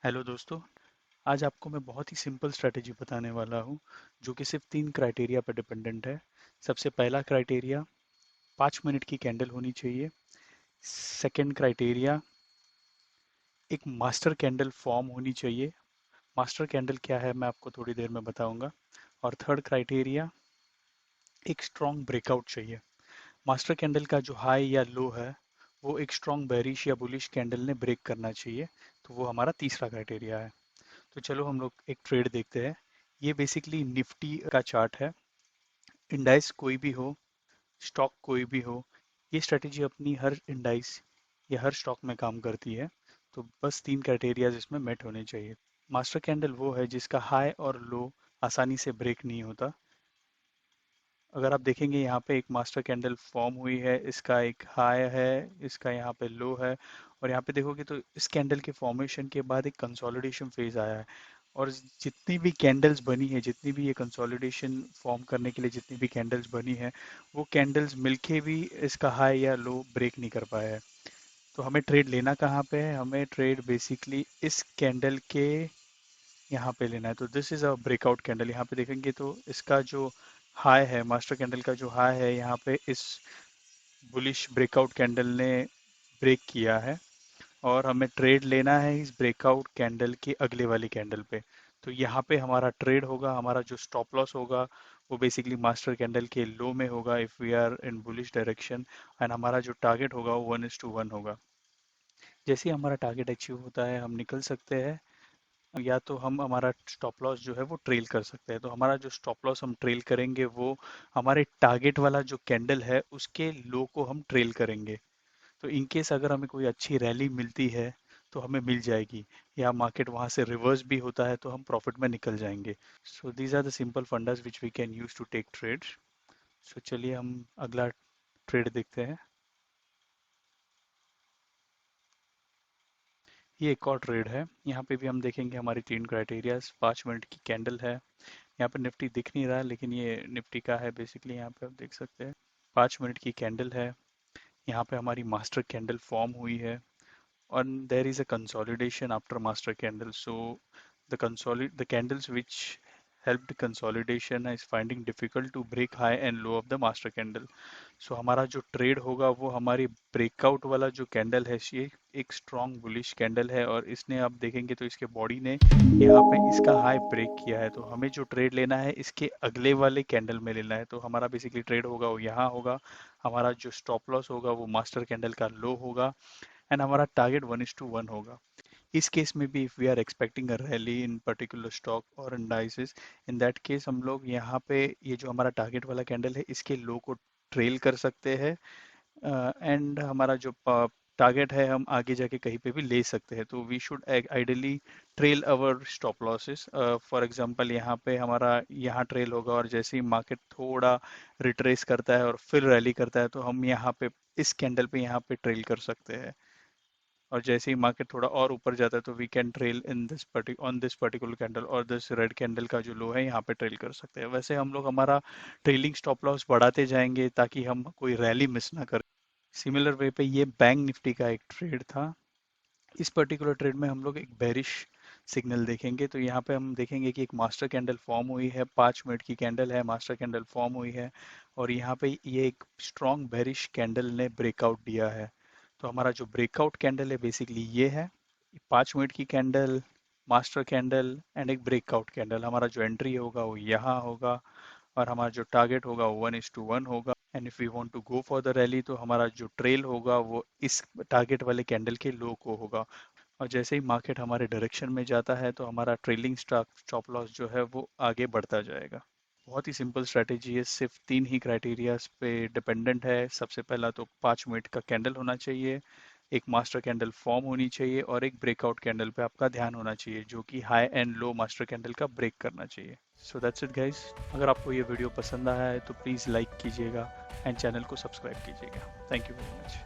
Hello दोस्तों। आज आपको मैं बहुत ही सिंपल स्ट्रैटेजी बताने वाला हूँ जो कि सिर्फ 3 क्राइटेरिया पर डिपेंडेंट है। सबसे पहला क्राइटेरिया, 5 मिनट की कैंडल होनी चाहिए। सेकंड क्राइटेरिया, एक मास्टर कैंडल फॉर्म होनी चाहिए। मास्टर कैंडल क्या है मैं आपको थोड़ी देर में बताऊंगा। और थर्ड क्राइटेरिया, एक स्ट्रॉन्ग ब्रेकआउट चाहिए। मास्टर कैंडल का जो हाई या लो है वो एक स्ट्रॉन्ग बेरिश या बुलिश कैंडल ने ब्रेक करना चाहिए। तो वो हमारा तीसरा क्राइटेरिया है। तो चलो हम लोग एक ट्रेड देखते हैं। ये बेसिकली निफ्टी का चार्ट है। इंडाइस कोई भी हो, स्टॉक कोई भी हो, ये स्ट्रेटेजी अपनी हर इंडाइस या हर स्टॉक में काम करती है। तो बस 3 क्राइटेरियाज इसमें मेट होने चाहिए। मास्टर कैंडल वो है जिसका हाई और लो आसानी से ब्रेक नहीं होता। अगर आप देखेंगे यहाँ पे एक मास्टर कैंडल फॉर्म हुई है, इसका एक हाई है, इसका यहाँ पे लो है। और यहाँ पे देखोगे तो इस कैंडल के फॉर्मेशन के बाद एक कंसोलिडेशन फेज आया है। और जितनी भी कैंडल्स बनी है, जितनी भी ये कंसोलिडेशन फॉर्म करने के लिए जितनी भी कैंडल्स बनी है, वो कैंडल्स मिलके भी इसका हाई या लो ब्रेक नहीं कर पाया है। तो हमें ट्रेड लेना कहाँ पे है? हमें ट्रेड बेसिकली इस कैंडल के यहाँ पे लेना है। तो this is a breakout candle. यहाँ पे देखेंगे तो इसका जो हाई है, मास्टर कैंडल का जो हाई है, यहाँ पे इस बुलिश ब्रेकआउट कैंडल ने ब्रेक किया है। और हमें ट्रेड लेना है इस ब्रेकआउट कैंडल के अगले वाली कैंडल पे। तो यहाँ पे हमारा ट्रेड होगा, हमारा जो स्टॉप लॉस होगा वो बेसिकली मास्टर कैंडल के लो में होगा if we are in bullish direction. And हमारा जो टारगेट होगा वो 1:1 होगा। जैसे ही हमारा टारगेट अचीव होता है हम निकल सकते हैं, या तो हम हमारा स्टॉप लॉस जो है वो ट्रेल कर सकते हैं। तो हमारा जो स्टॉप लॉस हम ट्रेल करेंगे वो हमारे टारगेट वाला जो कैंडल है उसके लो को हम ट्रेल करेंगे। तो इन केस अगर हमें कोई अच्छी रैली मिलती है तो हमें मिल जाएगी, या मार्केट वहां से रिवर्स भी होता है तो हम प्रॉफिट में निकल जाएंगे। So these are the simple fundas which we can use to take trades. So चलिए हम अगला ट्रेड देखते हैं। ये एक और ट्रेड है। यहाँ पे भी हम देखेंगे हमारी 3 क्राइटेरियाज। 5 मिनट की कैंडल है। यहाँ पे निफ्टी दिख नहीं रहा है लेकिन ये निफ्टी का है बेसिकली। यहाँ पे आप देख सकते हैं 5 मिनट की कैंडल है। यहाँ पे हमारी मास्टर कैंडल फॉर्म हुई है। And there is a consolidation after master candle. So the candles which helped consolidation is finding difficult to break high and low of the master candle. So हमारा जो trade होगा वो हमारी breakout वाला जो candle है, ये एक स्ट्रॉन्ग बुलिश कैंडल है। और इसने आप देखेंगे तो इसके बॉडी ने यहाँ पे इसका हाई ब्रेक किया है। तो हमें जो ट्रेड लेना है इसके अगले वाले कैंडल में लेना है। तो हमारा बेसिकली ट्रेड होगा वो यहाँ होगा। हमारा जो स्टॉप लॉस होगा वो मास्टर कैंडल का लो होगा। एंड हमारा टारगेट 1:1 होगा। इस केस में भी if we are expecting a rally in particular stock और इंडाइसेस, इन दैट केस हम लोग यहाँ पे ये जो हमारा टारगेट वाला कैंडल है इसके लो को ट्रेल कर सकते हैं। एंड हमारा जो टारगेट है हम आगे जाके कहीं पे भी ले सकते हैं। तो we should ideally trail our stop losses. For example यहाँ पे हमारा यहाँ ट्रेल होगा, और जैसे ही मार्केट थोड़ा रिट्रेस करता है और फिर रैली करता है तो हम यहाँ पे इस कैंडल पे यहाँ पे ट्रेल कर सकते हैं। और जैसे ही मार्केट थोड़ा और ऊपर जाता है तो we can trail in this on this particular candle, और दिस रेड कैंडल का जो लो है यहाँ पे ट्रेल कर सकते हैं। वैसे हम लोग हमारा ट्रेलिंग स्टॉप लॉस बढ़ाते जाएंगे ताकि हम कोई रैली मिस ना करें। सिमिलर वे पे ये बैंक निफ्टी का एक ट्रेड था। इस पर्टिकुलर ट्रेड में हम लोग एक बेरिश सिग्नल देखेंगे। तो यहाँ पे हम देखेंगे कि एक मास्टर कैंडल फॉर्म हुई है, 5 मिनट की कैंडल है, मास्टर कैंडल फॉर्म हुई है। और यहाँ पे ये एक स्ट्रॉन्ग बेरिश कैंडल ने ब्रेकआउट दिया है। तो हमारा जो ब्रेकआउट कैंडल है बेसिकली ये है, 5 मिनट की कैंडल, मास्टर कैंडल एंड एक ब्रेकआउट कैंडल। हमारा जो एंट्री होगा वो यहाँ होगा, और हमारा जो टारगेट होगा वो 1:1 होगा। And if we want to go for the rally तो हमारा जो ट्रेल होगा वो इस टारगेट वाले कैंडल के लो को होगा। और जैसे ही मार्केट हमारे डायरेक्शन में जाता है तो हमारा ट्रेलिंग स्टॉप लॉस जो है वो आगे बढ़ता जाएगा। बहुत ही सिंपल स्ट्रैटेजी है, सिर्फ 3 ही क्राइटेरियाज पे डिपेंडेंट है। सबसे पहला तो 5 मिनट का कैंडल होना चाहिए, एक मास्टर कैंडल फॉर्म होनी चाहिए, और एक ब्रेकआउट कैंडल पे आपका ध्यान होना चाहिए जो कि high and low master candle का ब्रेक करना चाहिए। So that's it guys. अगर आपको ये वीडियो पसंद आया है तो प्लीज़ लाइक कीजिएगा एंड चैनल को सब्सक्राइब कीजिएगा। Thank you very much.